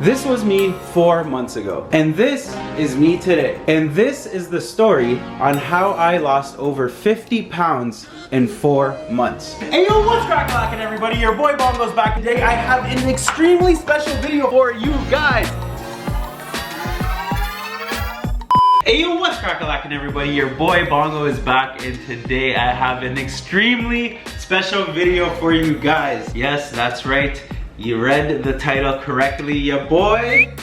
This was me 4 months ago, and this is me today. And this is the story on how I lost over 50 pounds in 4 months. Hey yo, what's crackalackin' everybody? Your boy Bongo's back today. I have an extremely special video for you guys. Hey yo, what's crackalackin' everybody? Your boy Bongo is back, and today I have an extremely special video for you guys. Yes, that's right. You read the title correctly, ya boy.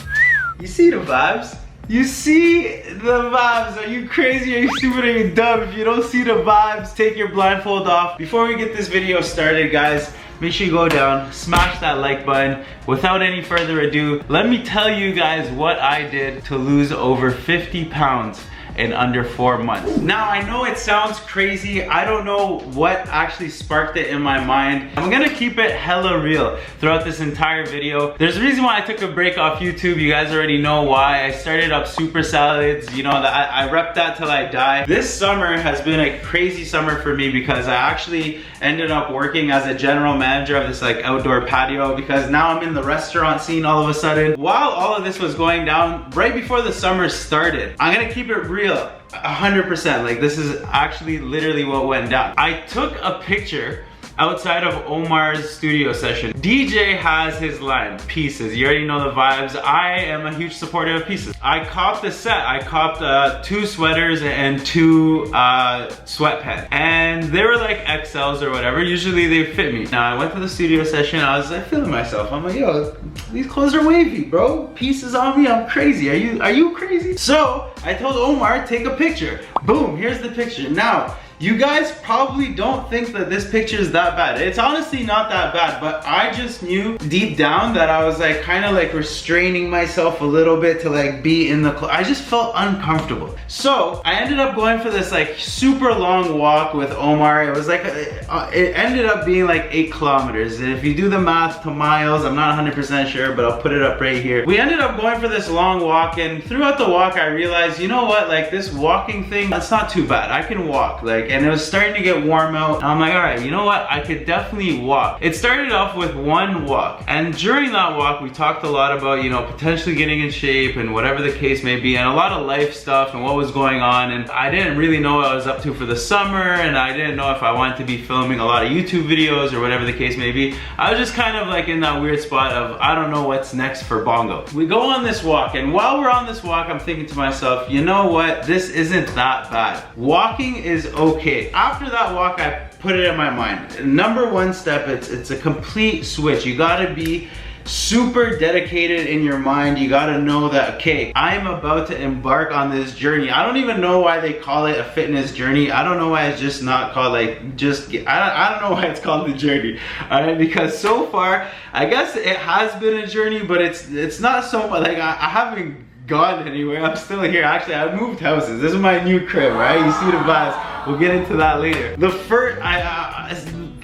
You see the vibes? You see the vibes. Are you crazy? Are you stupid? Are you dumb? If you don't see the vibes, take your blindfold off. Before we get this video started, guys, make sure you go down, smash that like button. Without any further ado, let me tell you guys what I did to lose over 50 pounds in under 4 months. Now, I know it sounds crazy. I don't know what actually sparked it in my mind. I'm gonna keep it hella real throughout this entire video. There's a reason why I took a break off YouTube. You guys already know why. I started up Super Salads. You know, I rep that till I die. This summer has been a crazy summer for me because I actually ended up working as a general manager of this like outdoor patio, because now I'm in the restaurant scene all of a sudden. While all of this was going down, right before the summer started, I'm gonna keep it real. 100%, like this is actually literally what went down. I took a picture outside of Omar's studio session. DJ has his line, Pieces. You already know the vibes. I am a huge supporter of Pieces. I copped a set. I copped 2 sweaters and 2 sweatpants. And they were like XLs or whatever. Usually they fit me. Now I went to the studio session. I was like feeling myself. I'm like, yo, these clothes are wavy, bro. Pieces on me, I'm crazy. Are you crazy? So I told Omar, take a picture. Boom, here's the picture. Now, you guys probably don't think that this picture is that bad. It's honestly not that bad, but I just knew deep down that I was like kind of like restraining myself a little bit to like be in the clothes. I just felt uncomfortable. So I ended up going for this like super long walk with Omar. It was like, it ended up being like 8 kilometers. And if you do the math to miles, I'm not 100% sure, but I'll put it up right here. We ended up going for this long walk, and throughout the walk I realized, you know what, like this walking thing, that's not too bad. I can walk, like, and it was starting to get warm out. And I'm like, all right, you know what? I could definitely walk. It started off with one walk. And during that walk, we talked a lot about, you know, potentially getting in shape and whatever the case may be, and a lot of life stuff and what was going on. And I didn't really know what I was up to for the summer, and I didn't know if I wanted to be filming a lot of YouTube videos or whatever the case may be. I was just kind of like in that weird spot of, I don't know what's next for Bongo. We go on this walk, and while we're on this walk, I'm thinking to myself, you know what? This isn't that bad. Walking is okay. After that walk, I put it in my mind. Number 1 step, it's a complete switch. You gotta be super dedicated in your mind. You gotta know that, okay, I'm about to embark on this journey. I don't even know why they call it a fitness journey. I don't know why it's just not called like, I don't know why it's called the journey. All right, because so far, I guess it has been a journey, but it's not so much, like I haven't gone anywhere. I'm still here. Actually, I moved houses. This is my new crib, right? You see the vibes. We'll get into that later. The first,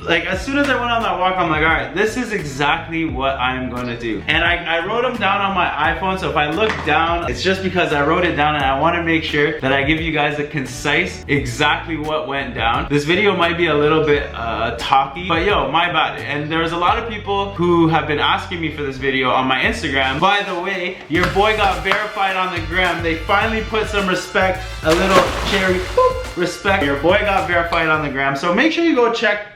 like as soon as I went on that walk, I'm like, all right, this is exactly what I'm gonna do. And I wrote them down on my iPhone, so if I look down, it's just because I wrote it down and I wanna make sure that I give you guys a concise, exactly what went down. This video might be a little bit talky, but yo, my bad. And there's a lot of people who have been asking me for this video on my Instagram. By the way, your boy got verified on the gram. They finally put some respect, a little cherry, boop, respect. Your boy got verified on the gram, so make sure you go check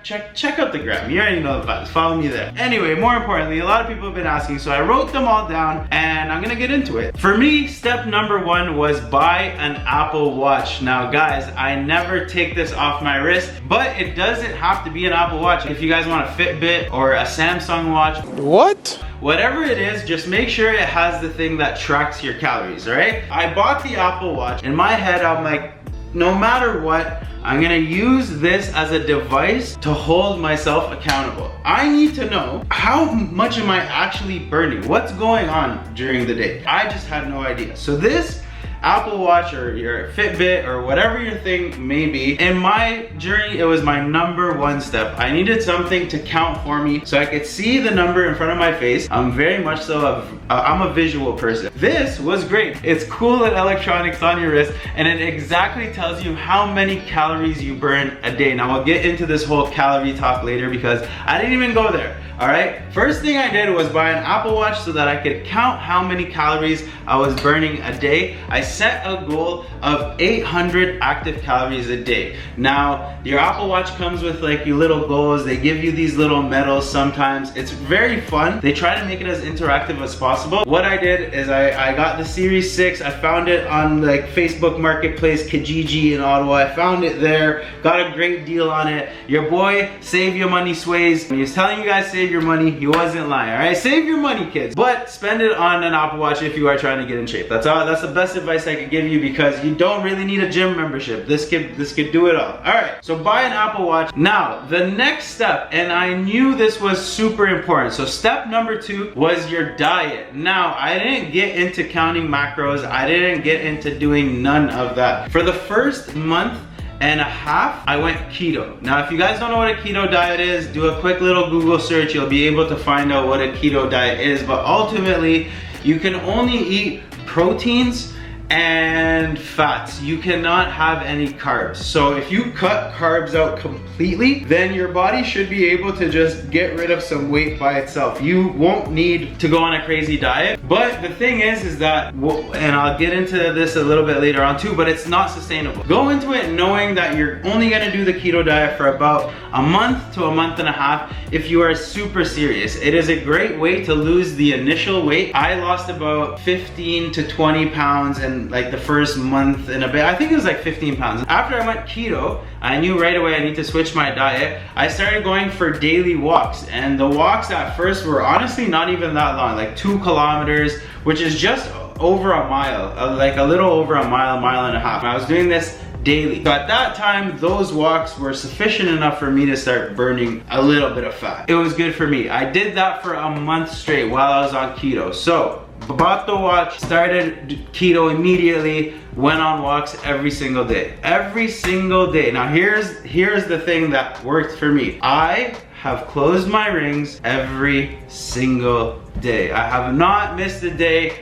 out the gram. You already know the vibes. Follow me there. Anyway, more importantly, a lot of people have been asking, so I wrote them all down and I'm gonna get into it. For me, step number 1 was buy an Apple Watch. Now guys, I never take this off my wrist, but it doesn't have to be an Apple Watch. If you guys want a Fitbit or a Samsung watch, What? whatever it is, just make sure it has the thing that tracks your calories, right? I bought the Apple Watch. In my head, I'm like, no matter what, I'm gonna use this as a device to hold myself accountable. I need to know, how much am I actually burning? What's going on during the day? I just had no idea. So this Apple Watch or your Fitbit or whatever your thing may be, in my journey, it was my number 1 step. I needed something to count for me so I could see the number in front of my face. I'm very much so a I'm a visual person. This was great. It's cool electronics on your wrist, and it exactly tells you how many calories you burn a day. Now I'll get into this whole calorie talk later because I didn't even go there. All right, first thing I did was buy an Apple Watch so that I could count how many calories I was burning a day. I set a goal of 800 active calories a day. Now, your Apple Watch comes with like your little goals. They give you these little medals sometimes. It's very fun. They try to make it as interactive as possible. What I did is I got the Series 6. I found it on like Facebook Marketplace, Kijiji in Ottawa. I found it there, got a great deal on it. Your boy, Save Your Money Sways. When he was telling you guys save your money, he wasn't lying, all right? Save your money, kids, but spend it on an Apple Watch if you are trying to get in shape. That's the best advice I could give you because you don't really need a gym membership. This could do it all. All right, so buy an Apple Watch. Now, the next step, and I knew this was super important. So step number 2 was your diet. Now, I didn't get into counting macros. I didn't get into doing none of that. For the first month and a half, I went keto. Now, if you guys don't know what a keto diet is, do a quick little Google search. You'll be able to find out what a keto diet is. But ultimately, you can only eat proteins and fats. You cannot have any carbs. So if you cut carbs out completely, then your body should be able to just get rid of some weight by itself. You won't need to go on a crazy diet. But the thing is that, and I'll get into this a little bit later on too, but it's not sustainable. Go into it knowing that you're only gonna do the keto diet for about a month to a month and a half if you are super serious. It is a great way to lose the initial weight. I lost about 15 to 20 pounds in like the first month and a bit. I think it was like 15 pounds. After I went keto, I knew right away I need to switch my diet. I started going for daily walks, and the walks at first were honestly not even that long, like 2 kilometers, which is just over a mile, like a little over a mile, mile and a half. I was doing this daily. So at that time, those walks were sufficient enough for me to start burning a little bit of fat. It was good for me. I did that for a month straight while I was on keto. So bought the watch, started keto immediately, went on walks every single day. Every single day. Now here's the thing that worked for me. I have closed my rings every single day. I have not missed a day,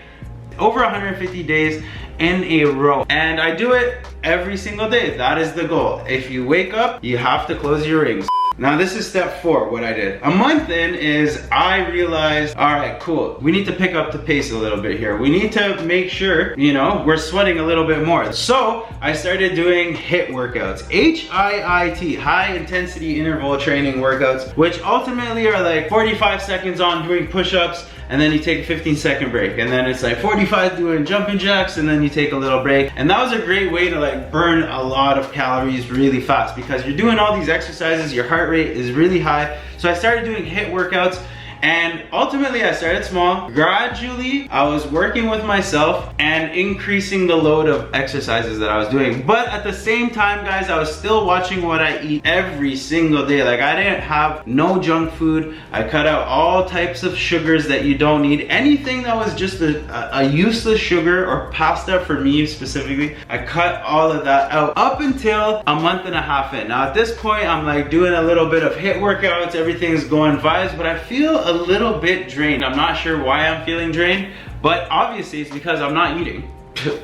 over 150 days in a row. And I do it every single day. That is the goal. If you wake up, you have to close your rings. Now this is step 4, what I did. A month in is I realized, all right, cool. We need to pick up the pace a little bit here. We need to make sure, you know, we're sweating a little bit more. So I started doing HIIT workouts, H-I-I-T, high intensity interval training workouts, which ultimately are like 45 seconds on doing push-ups, and then you take a 15-second break, and then it's like 45 doing jumping jacks, and then you take a little break. And that was a great way to like burn a lot of calories really fast because you're doing all these exercises, your heart rate is really high. So I started doing HIIT workouts, and ultimately I started small. Gradually, I was working with myself and increasing the load of exercises that I was doing. But at the same time, guys, I was still watching what I eat every single day. Like I didn't have no junk food. I cut out all types of sugars that you don't need. Anything that was just a useless sugar or pasta for me specifically, I cut all of that out up until a month and a half in. Now at this point, I'm like doing a little bit of HIIT workouts, everything's going vibes, but I feel a little bit drained. I'm not sure why I'm feeling drained, but obviously it's because I'm not eating.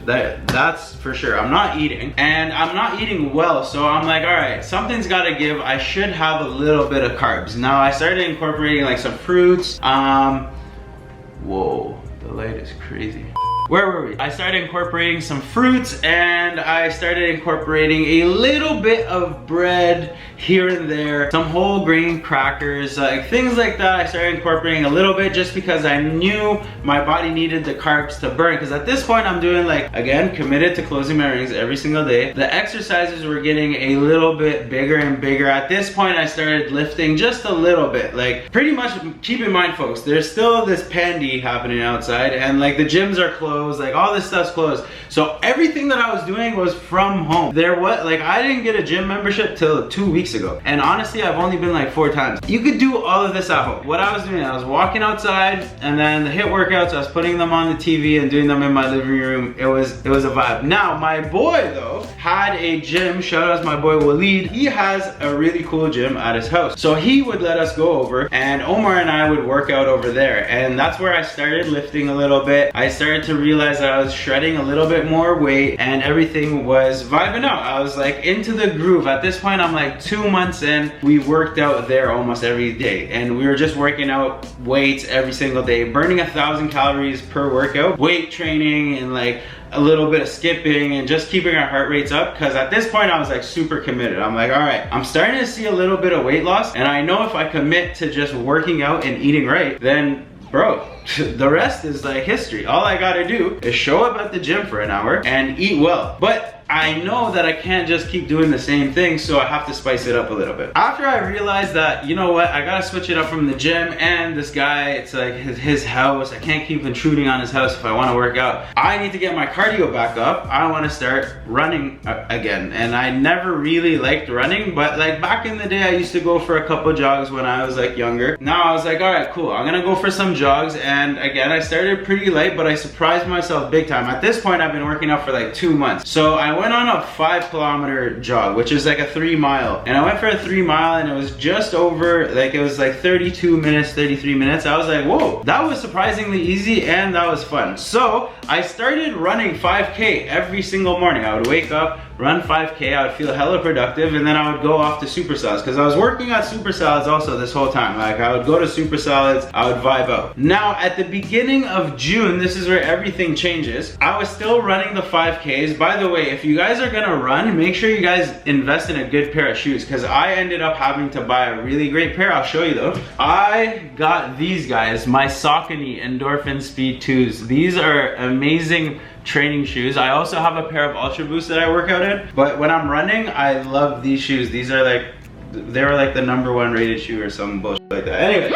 That's for sure. I'm not eating, and I'm not eating well, so I'm like, all right, something's got to give. I should have a little bit of carbs. Now I started incorporating like some fruits. Whoa, the light is crazy. Where were we? I started incorporating some fruits, and I started incorporating a little bit of bread here and there, some whole grain crackers, like things like that. I started incorporating a little bit just because I knew my body needed the carbs to burn, because at this point I'm doing, like, again, committed to closing my rings every single day. The exercises were getting a little bit bigger and bigger. At this point I started lifting just a little bit. Like, pretty much, keep in mind folks, there's still this pandy happening outside, and like the gyms are closed. closed, like all this stuff's closed. So everything that I was doing was from home. I didn't get a gym membership till 2 weeks ago. And honestly, I've only been like 4 times. You could do all of this at home. What I was doing, I was walking outside, and then the HIIT workouts, I was putting them on the TV and doing them in my living room. It was a vibe. Now, my boy though had a gym. Shout out to my boy Waleed. He has a really cool gym at his house. So he would let us go over, and Omar and I would work out over there. And that's where I started lifting a little bit. I started to realize that I was shredding a little bit more weight, and everything was vibing out. I was like into the groove. At this point, I'm like 2 months in. We worked out there almost every day, and we were just working out weights every single day, burning 1,000 calories per workout, weight training, and like a little bit of skipping and just keeping our heart rates up. Because at this point I was like super committed. I'm like, all right, I'm starting to see a little bit of weight loss, and I know if I commit to just working out and eating right, then bro, the rest is like history. All I gotta do is show up at the gym for an hour and eat well. But I know that I can't just keep doing the same thing, so I have to spice it up a little bit. After I realized that, you know what, I gotta switch it up from the gym, and this guy, it's like his house. I can't keep intruding on his house if I wanna work out. I need to get my cardio back up. I wanna start running again. And I never really liked running, but like back in the day, I used to go for a couple jogs when I was like younger. Now I was like, all right, cool, I'm gonna go for some jogs. And again, I started pretty light, but I surprised myself big time. At this point, I've been working out for like 2 months. So I went on a 5-kilometer jog, which is like a 3 mile. And I went for a 3 mile, and it was just over, like it was like 32 minutes, 33 minutes. I was like, whoa, that was surprisingly easy, and that was fun. So I started running 5K every single morning. I would wake up, run 5K, I would feel hella productive, and then I would go off to Super Salads, because I was working at Super Salads also this whole time. Like I would go to Super Salads, I would vibe out. Now at the beginning of June, this is where everything changes. I was still running the 5Ks. By the way, if you guys are gonna run, make sure you guys invest in a good pair of shoes, because I ended up having to buy a really great pair. I'll show you though. I got these guys, my Saucony Endorphin Speed 2s. These are amazing training shoes. I also have a pair of Ultra Boosts that I work out in, but when I'm running, I love these shoes. These are like, they were like the #1 rated shoe or some bullshit like that. Anyway,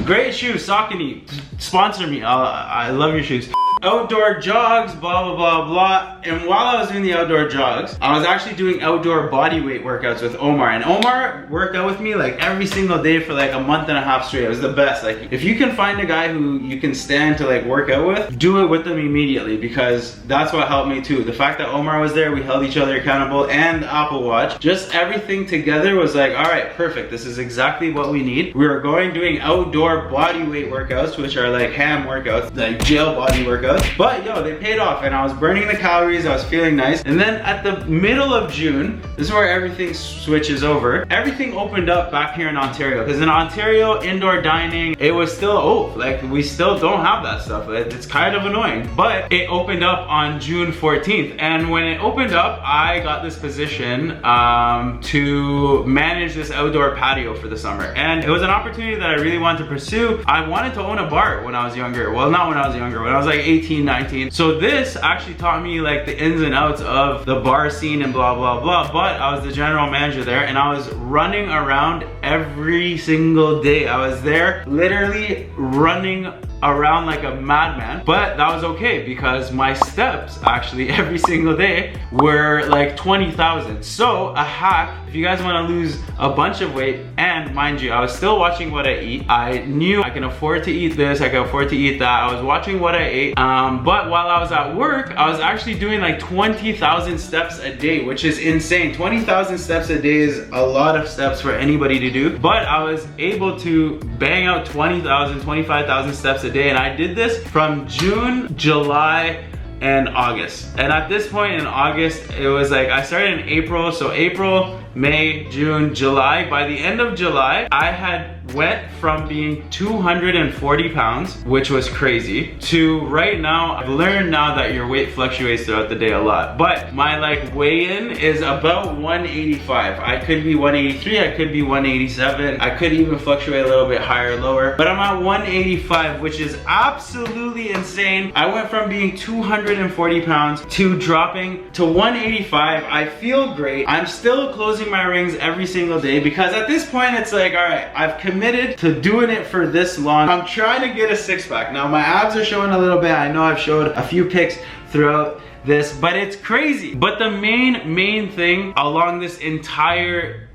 great shoes, Saucony, sponsor me. I love your shoes. Outdoor jogs, blah, blah, blah, blah. And while I was doing the outdoor jogs, I was actually doing outdoor body weight workouts with Omar. And Omar worked out with me like every single day for like a month and a half straight. It was the best. Like if you can find a guy who you can stand to like work out with, do it with them immediately, because that's what helped me too. The fact that Omar was there, we held each other accountable, and the Apple Watch, just everything together was like, all right, perfect. This is exactly what we need. We were doing outdoor body weight workouts, which are like ham workouts, like jail body workouts. But yo, they paid off, and I was burning the calories, I was feeling nice. And then at the middle of June, this is where everything switches over. Everything opened up back here in Ontario, because in Ontario, indoor dining, it was still like we still don't have that stuff. It's kind of annoying, but it opened up on June 14th. And when it opened up, I got this position to manage this outdoor patio for the summer. And it was an opportunity that I really wanted to pursue. I wanted to own a bar when I was younger. Well, not when I was younger, when I was like 18, 19. So this actually taught me like the ins and outs of the bar scene and blah, blah, blah. But I was the general manager there, and I was running around every single day. I was there literally running around like a madman, but that was okay because my steps actually every single day were like 20,000. So a hack, if you guys want to lose a bunch of weight, and mind you, I was still watching what I eat. I knew I can afford to eat this, I can afford to eat that. I was watching what I ate, but while I was at work, I was actually doing like 20,000 steps a day, which is insane. 20,000 steps a day is a lot of steps for anybody to do, but I was able to bang out 20,000, 25,000 steps a day, and I did this from June, July, and August. And at this point in August, it was like I started in April, so April, May, June, July. By the end of July, I had went from being 240 pounds, which was crazy, to right now, I've learned now that your weight fluctuates throughout the day a lot, but my like weigh-in is about 185. I could be 183, I could be 187, I could even fluctuate a little bit higher or lower, but I'm at 185, which is absolutely insane. I went from being 240 pounds to dropping to 185. I feel great. I'm still closing my rings every single day, because at this point it's like, all right, I've committed committed to doing it for this long. I'm trying to get a six-pack. Now my abs are showing a little bit. I know I've showed a few pics throughout this, but it's crazy. But the main thing along this entire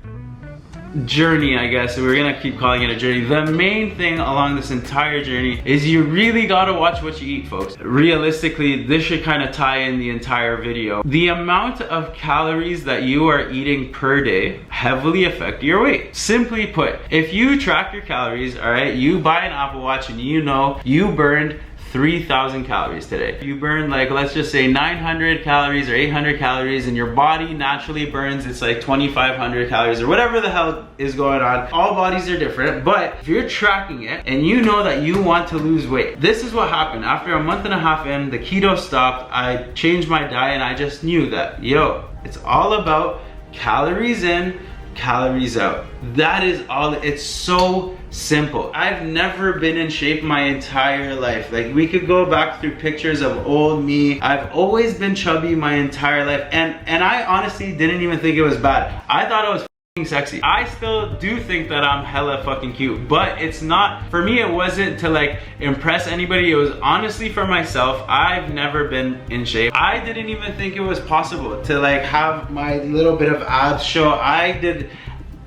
journey, I guess we're gonna keep calling it a journey, the main thing along this entire journey is you really gotta watch what you eat, folks. Realistically, this should kind of tie in the entire video. The amount of calories that you are eating per day heavily affect your weight. Simply put, if you track your calories, all right, you buy an Apple Watch and you know you burned 3,000 calories today. You burn, like, let's just say 900 calories or 800 calories, and your body naturally burns, it's like 2,500 calories or whatever the hell is going on. All bodies are different, but if you're tracking it and you know that you want to lose weight, this is what happened. After a month and a half in, the keto stopped, I changed my diet, and I just knew that, yo, it's all about calories in, calories out. That is all. It's so simple. I've never been in shape my entire life. Like, we could go back through pictures of old me. I've always been chubby my entire life, and I honestly didn't even think it was bad. I thought it was fucking sexy. I still do think that I'm hella fucking cute, but it's not, for me it wasn't to like impress anybody. It was honestly for myself. I've never been in shape. I didn't even think it was possible to like have my little bit of abs show. I did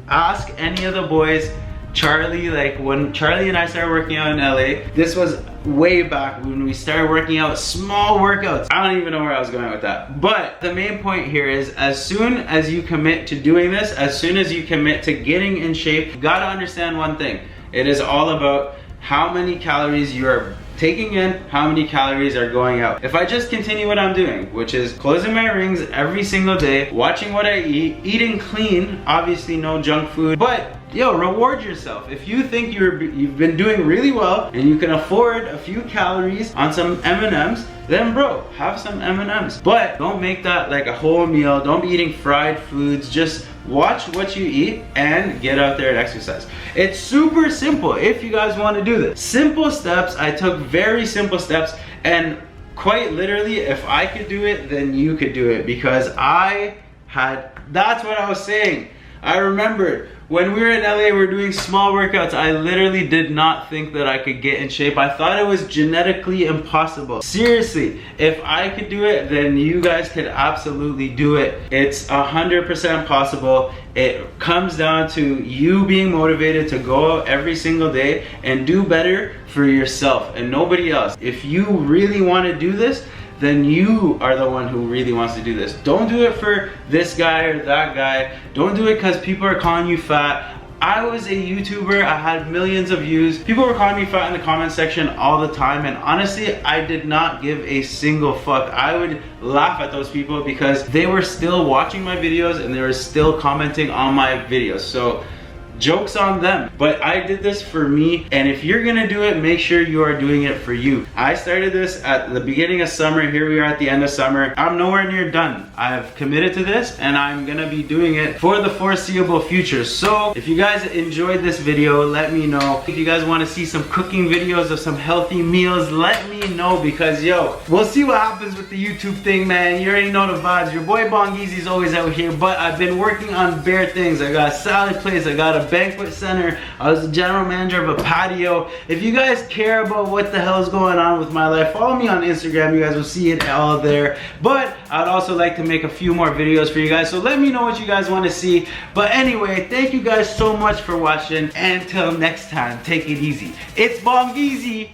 ask any of the boys, Charlie, like when Charlie and I started working out in LA, this was way back when we started working out, small workouts. I don't even know where I was going with that. But the main point here is, as soon as you commit to doing this, as soon as you commit to getting in shape, you gotta understand one thing. It is all about how many calories you are taking in, how many calories are going out. If I just continue what I'm doing, which is closing my rings every single day, watching what I eat, eating clean, obviously no junk food, but yo, reward yourself. If you think you've been doing really well and you can afford a few calories on some M&Ms, then bro, have some M&Ms. But don't make that like a whole meal. Don't be eating fried foods. Just watch what you eat and get out there and exercise. It's super simple if you guys want to do this. Simple steps. I took very simple steps, and quite literally, if I could do it, then you could do it, because that's what I was saying. I remembered when we were in LA, we were doing small workouts. I literally did not think that I could get in shape. I thought it was genetically impossible. Seriously, if I could do it, then you guys could absolutely do it. It's 100% possible. It comes down to you being motivated to go out every single day and do better for yourself and nobody else. If you really want to do this, then you are the one who really wants to do this. Don't do it for this guy or that guy. Don't do it because people are calling you fat. I was a YouTuber, I had millions of views. People were calling me fat in the comment section all the time, and honestly, I did not give a single fuck. I would laugh at those people because they were still watching my videos and they were still commenting on my videos. So joke's on them. But I did this for me, and if you're gonna do it, make sure you are doing it for you. I started this at the beginning of summer. Here we are at the end of summer. I'm nowhere near done. I've committed to this, and I'm gonna be doing it for the foreseeable future. So if you guys enjoyed this video, let me know. If you guys want to see some cooking videos of some healthy meals, let me know, because yo, we'll see what happens with the YouTube thing, man. You already know the vibes. Your boy Bongeezy's always out here, but I've been working on bare things. I got a salad place, I got a banquet center, I was the general manager of a patio. If you guys care about what the hell is going on with my life, follow me on Instagram. You guys will see it all there. But I'd also like to make a few more videos for you guys, so let me know what you guys want to see. But anyway, thank you guys so much for watching. Until next time, take it easy. It's Bongeezy.